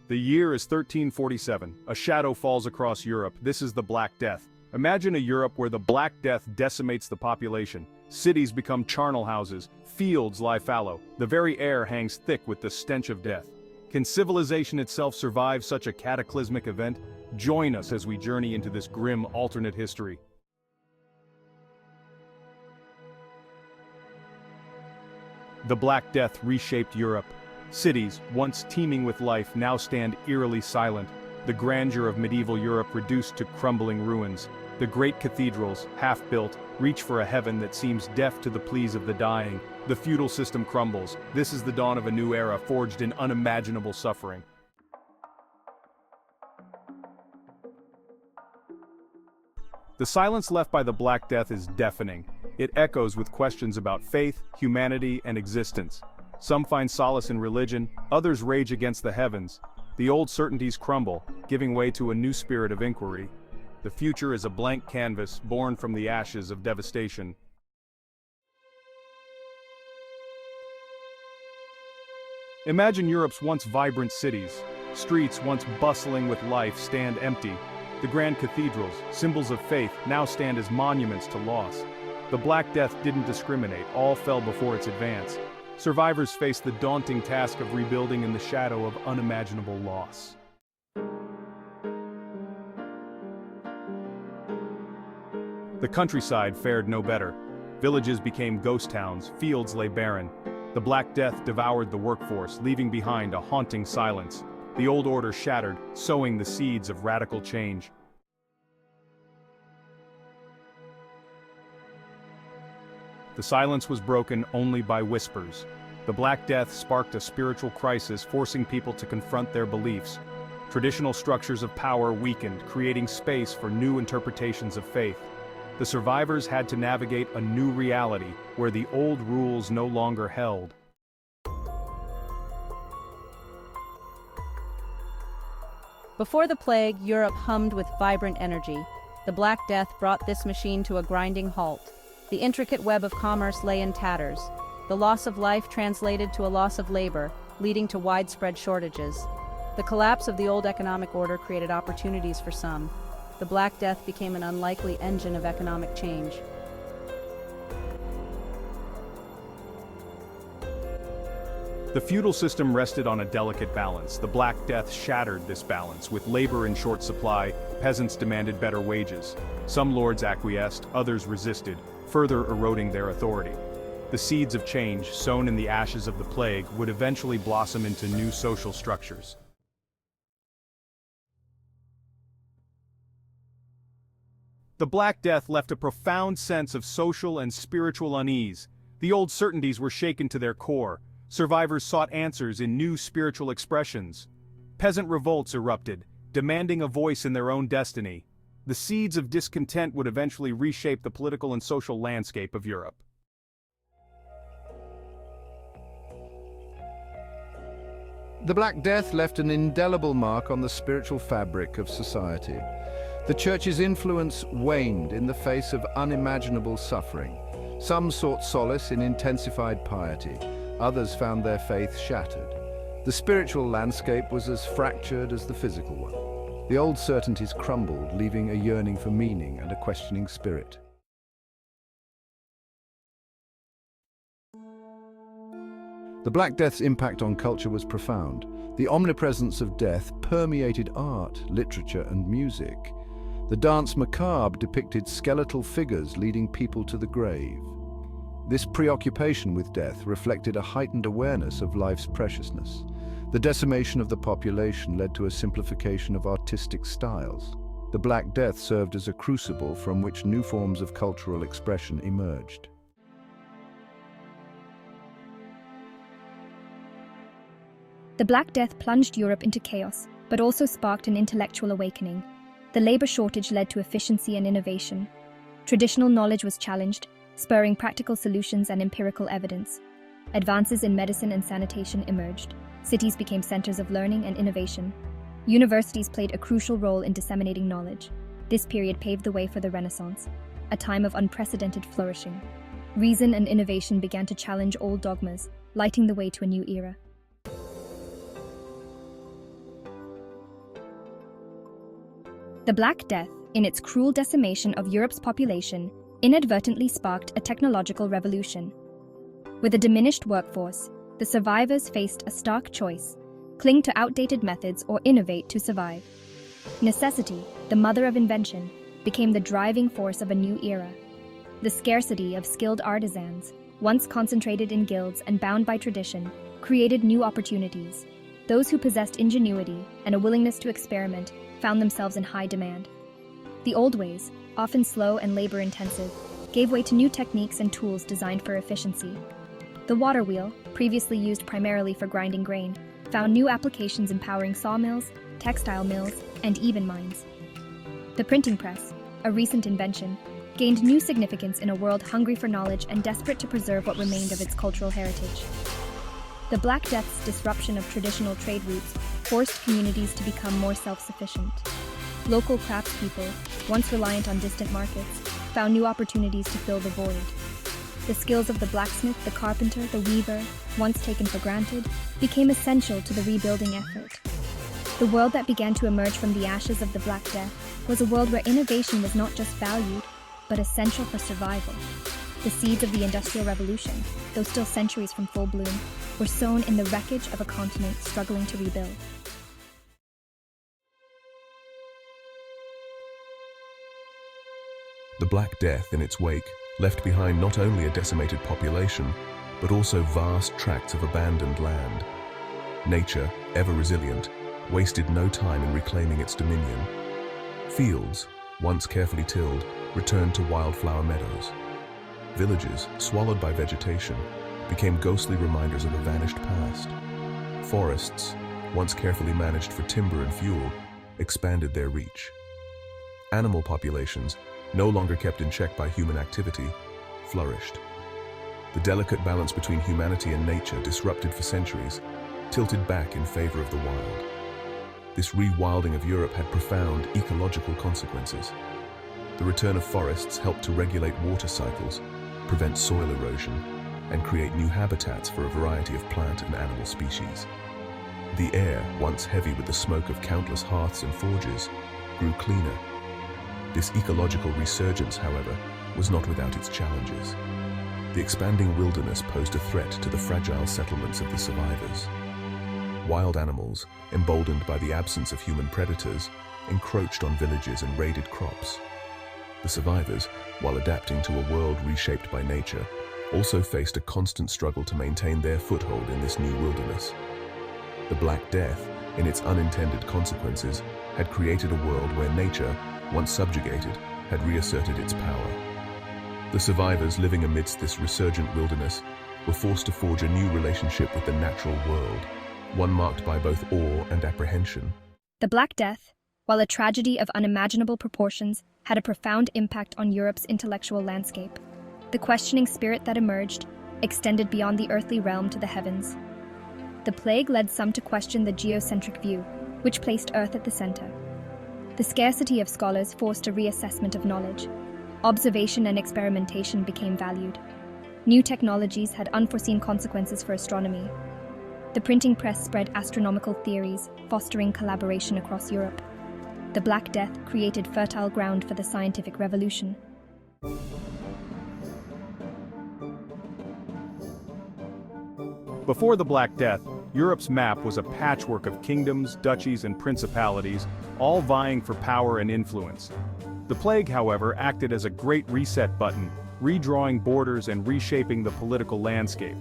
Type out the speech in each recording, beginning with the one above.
The year is 1347. A shadow falls across Europe. This is the Black Death. Imagine a Europe where the Black Death decimates the population. Cities become charnel houses. Fields lie fallow. The very air hangs thick with the stench of death. Can civilization itself survive such a cataclysmic event? Join us as we journey into this grim alternate history. The Black Death reshaped Europe. Cities, once teeming with life, now stand eerily silent. The grandeur of medieval Europe reduced to crumbling ruins. The great cathedrals, half-built, reach for a heaven that seems deaf to the pleas of the dying. The feudal system crumbles. This is the dawn of a new era forged in unimaginable suffering. The silence left by the Black Death is deafening. It echoes with questions about faith, humanity, and existence. Some find solace in religion, others rage against the heavens. The old certainties crumble, giving way to a new spirit of inquiry. The future is a blank canvas born from the ashes of devastation. Imagine Europe's once vibrant cities. Streets once bustling with life stand empty. The grand cathedrals, symbols of faith, now stand as monuments to loss. The Black Death didn't discriminate, all fell before its advance. Survivors face the daunting task of rebuilding in the shadow of unimaginable loss. The countryside fared no better. Villages became ghost towns, fields lay barren. The Black Death devoured the workforce, leaving behind a haunting silence. The old order shattered, sowing the seeds of radical change. The silence was broken only by whispers. The Black Death sparked a spiritual crisis, forcing people to confront their beliefs. Traditional structures of power weakened, creating space for new interpretations of faith. The survivors had to navigate a new reality, where the old rules no longer held. Before the plague, Europe hummed with vibrant energy. The Black Death brought this machine to a grinding halt. The intricate web of commerce lay in tatters. The loss of life translated to a loss of labor, leading to widespread shortages. The collapse of the old economic order created opportunities for some. The Black Death became an unlikely engine of economic change. The feudal system rested on a delicate balance. The Black Death shattered this balance. With labor in short supply, peasants demanded better wages. Some lords acquiesced, others resisted, further eroding their authority. The seeds of change, sown in the ashes of the plague, would eventually blossom into new social structures. The Black Death left a profound sense of social and spiritual unease. The old certainties were shaken to their core. Survivors sought answers in new spiritual expressions. Peasant revolts erupted, demanding a voice in their own destiny. The seeds of discontent would eventually reshape the political and social landscape of Europe. The Black Death left an indelible mark on the spiritual fabric of society. The Church's influence waned in the face of unimaginable suffering. Some sought solace in intensified piety. Others found their faith shattered. The spiritual landscape was as fractured as the physical one. The old certainties crumbled, leaving a yearning for meaning and a questioning spirit. The Black Death's impact on culture was profound. The omnipresence of death permeated art, literature, and music. The dance macabre depicted skeletal figures leading people to the grave. This preoccupation with death reflected a heightened awareness of life's preciousness. The decimation of the population led to a simplification of artistic styles. The Black Death served as a crucible from which new forms of cultural expression emerged. The Black Death plunged Europe into chaos, but also sparked an intellectual awakening. The labor shortage led to efficiency and innovation. Traditional knowledge was challenged, spurring practical solutions and empirical evidence. Advances in medicine and sanitation emerged. Cities became centers of learning and innovation. Universities played a crucial role in disseminating knowledge. This period paved the way for the Renaissance, a time of unprecedented flourishing. Reason and innovation began to challenge old dogmas, lighting the way to a new era. The Black Death, in its cruel decimation of Europe's population, inadvertently sparked a technological revolution. With a diminished workforce, the survivors faced a stark choice: cling to outdated methods or innovate to survive. Necessity, the mother of invention, became the driving force of a new era. The scarcity of skilled artisans, once concentrated in guilds and bound by tradition, created new opportunities. Those who possessed ingenuity and a willingness to experiment found themselves in high demand. The old ways, often slow and labor-intensive, gave way to new techniques and tools designed for efficiency. The water wheel, previously used primarily for grinding grain, found new applications in powering sawmills, textile mills, and even mines. The printing press, a recent invention, gained new significance in a world hungry for knowledge and desperate to preserve what remained of its cultural heritage. The Black Death's disruption of traditional trade routes forced communities to become more self-sufficient. Local craftspeople, once reliant on distant markets, found new opportunities to fill the void. The skills of the blacksmith, the carpenter, the weaver, once taken for granted, became essential to the rebuilding effort. The world that began to emerge from the ashes of the Black Death was a world where innovation was not just valued, but essential for survival. The seeds of the Industrial Revolution, though still centuries from full bloom, were sown in the wreckage of a continent struggling to rebuild. The Black Death, in its wake, left behind not only a decimated population, but also vast tracts of abandoned land. Nature, ever resilient, wasted no time in reclaiming its dominion. Fields, once carefully tilled, returned to wildflower meadows. Villages, swallowed by vegetation, became ghostly reminders of a vanished past. Forests, once carefully managed for timber and fuel, expanded their reach. Animal populations, no longer kept in check by human activity, flourished. The delicate balance between humanity and nature, disrupted for centuries, tilted back in favor of the wild. This rewilding of Europe had profound ecological consequences. The return of forests helped to regulate water cycles, prevent soil erosion, and create new habitats for a variety of plant and animal species. The air, once heavy with the smoke of countless hearths and forges, grew cleaner. This ecological resurgence, however, was not without its challenges. The expanding wilderness posed a threat to the fragile settlements of the survivors. Wild animals, emboldened by the absence of human predators, encroached on villages and raided crops. The survivors, while adapting to a world reshaped by nature, also faced a constant struggle to maintain their foothold in this new wilderness. The Black Death, in its unintended consequences, had created a world where nature, once subjugated, had reasserted its power. The survivors living amidst this resurgent wilderness were forced to forge a new relationship with the natural world, one marked by both awe and apprehension. The Black Death, while a tragedy of unimaginable proportions, had a profound impact on Europe's intellectual landscape. The questioning spirit that emerged extended beyond the earthly realm to the heavens. The plague led some to question the geocentric view, which placed Earth at the center. The scarcity of scholars forced a reassessment of knowledge. Observation and experimentation became valued. New technologies had unforeseen consequences for astronomy. The printing press spread astronomical theories, fostering collaboration across Europe. The Black Death created fertile ground for the scientific revolution. Before the Black Death, Europe's map was a patchwork of kingdoms, duchies, and principalities, all vying for power and influence. The plague, however, acted as a great reset button, redrawing borders and reshaping the political landscape.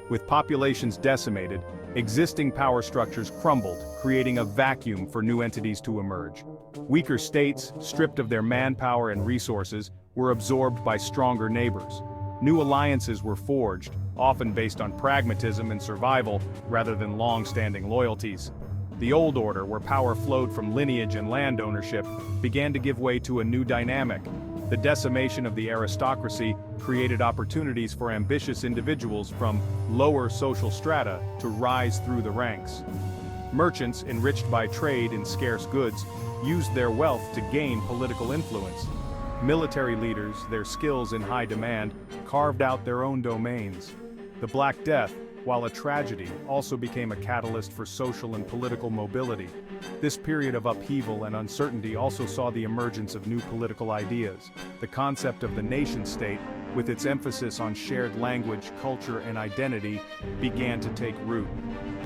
With populations decimated, existing power structures crumbled, creating a vacuum for new entities to emerge. Weaker states, stripped of their manpower and resources, were absorbed by stronger neighbors. New alliances were forged, often based on pragmatism and survival rather than long-standing loyalties. The old order, where power flowed from lineage and land ownership, began to give way to a new dynamic. The decimation of the aristocracy created opportunities for ambitious individuals from lower social strata to rise through the ranks. Merchants, enriched by trade in scarce goods, used their wealth to gain political influence. Military leaders, their skills in high demand, carved out their own domains. The Black Death, while a tragedy, also became a catalyst for social and political mobility. This period of upheaval and uncertainty also saw the emergence of new political ideas. The concept of the nation-state, with its emphasis on shared language, culture, and identity, began to take root.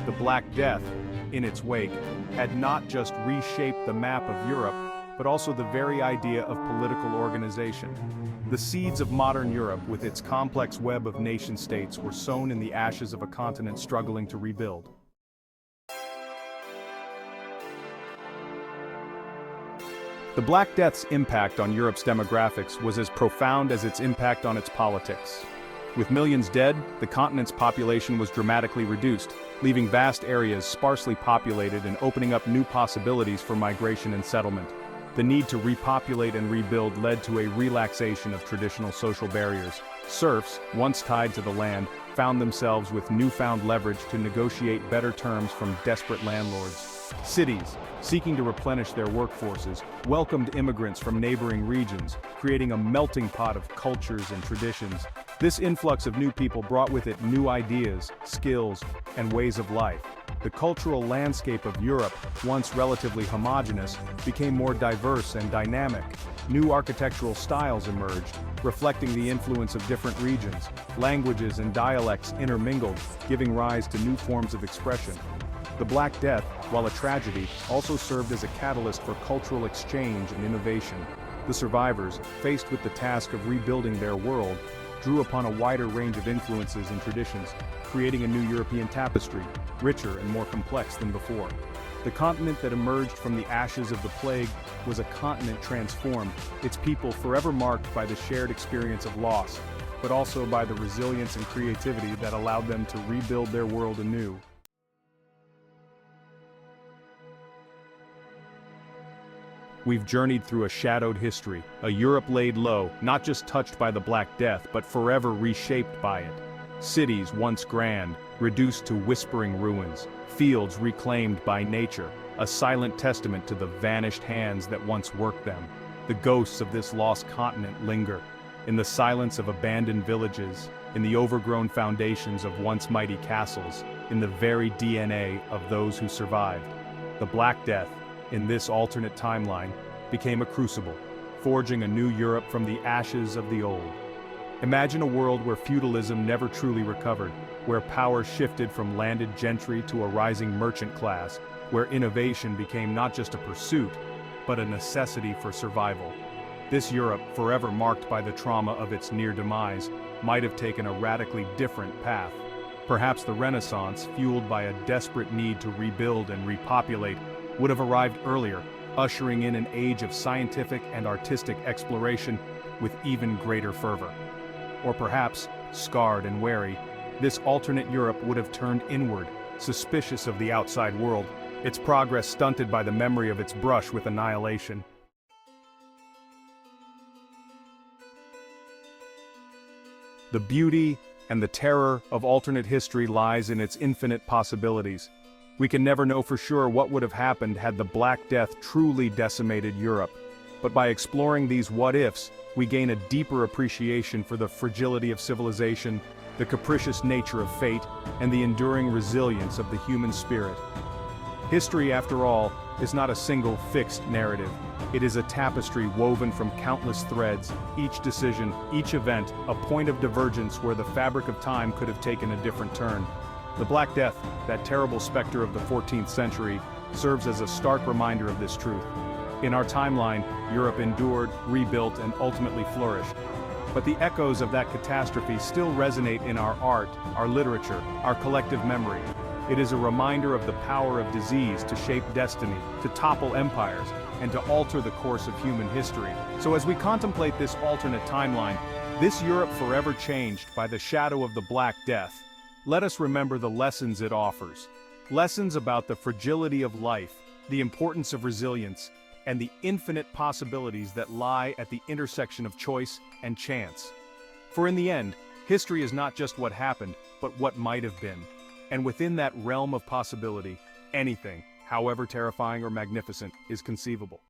The Black Death, in its wake, had not just reshaped the map of Europe, but also the very idea of political organization. The seeds of modern Europe, with its complex web of nation-states, were sown in the ashes of a continent struggling to rebuild. The Black Death's impact on Europe's demographics was as profound as its impact on its politics. With millions dead, the continent's population was dramatically reduced, leaving vast areas sparsely populated and opening up new possibilities for migration and settlement. The need to repopulate and rebuild led to a relaxation of traditional social barriers. Serfs, once tied to the land, found themselves with newfound leverage to negotiate better terms from desperate landlords. Cities, seeking to replenish their workforces, welcomed immigrants from neighboring regions, creating a melting pot of cultures and traditions. This influx of new people brought with it new ideas, skills, and ways of life. The cultural landscape of Europe, once relatively homogeneous, became more diverse and dynamic. New architectural styles emerged, reflecting the influence of different regions. Languages and dialects intermingled, giving rise to new forms of expression. The Black Death, while a tragedy, also served as a catalyst for cultural exchange and innovation. The survivors, faced with the task of rebuilding their world, drew upon a wider range of influences and traditions, creating a new European tapestry, richer and more complex than before. The continent that emerged from the ashes of the plague was a continent transformed, its people forever marked by the shared experience of loss, but also by the resilience and creativity that allowed them to rebuild their world anew. We've journeyed through a shadowed history, a Europe laid low, not just touched by the Black Death, but forever reshaped by it. Cities once grand, reduced to whispering ruins, fields reclaimed by nature, a silent testament to the vanished hands that once worked them. The ghosts of this lost continent linger, in the silence of abandoned villages, in the overgrown foundations of once mighty castles, in the very DNA of those who survived. The Black Death, in this alternate timeline, became a crucible, forging a new Europe from the ashes of the old. Imagine a world where feudalism never truly recovered, where power shifted from landed gentry to a rising merchant class, where innovation became not just a pursuit, but a necessity for survival. This Europe, forever marked by the trauma of its near demise, might have taken a radically different path. Perhaps the Renaissance, fueled by a desperate need to rebuild and repopulate, would have arrived earlier, ushering in an age of scientific and artistic exploration with even greater fervor. Or perhaps, scarred and wary, this alternate Europe would have turned inward, suspicious of the outside world, its progress stunted by the memory of its brush with annihilation. The beauty and the terror of alternate history lies in its infinite possibilities. We can never know for sure what would have happened had the Black Death truly decimated Europe. But by exploring these what-ifs, we gain a deeper appreciation for the fragility of civilization, the capricious nature of fate, and the enduring resilience of the human spirit. History, after all, is not a single fixed narrative. It is a tapestry woven from countless threads, each decision, each event, a point of divergence where the fabric of time could have taken a different turn. The Black Death, that terrible specter of the 14th century, serves as a stark reminder of this truth. In our timeline, Europe endured, rebuilt, and ultimately flourished. But the echoes of that catastrophe still resonate in our art, our literature, our collective memory. It is a reminder of the power of disease to shape destiny, to topple empires, and to alter the course of human history. So as we contemplate this alternate timeline, this Europe forever changed by the shadow of the Black Death, let us remember the lessons it offers. Lessons about the fragility of life, the importance of resilience, and the infinite possibilities that lie at the intersection of choice and chance. For in the end, history is not just what happened, but what might have been. And within that realm of possibility, anything, however terrifying or magnificent, is conceivable.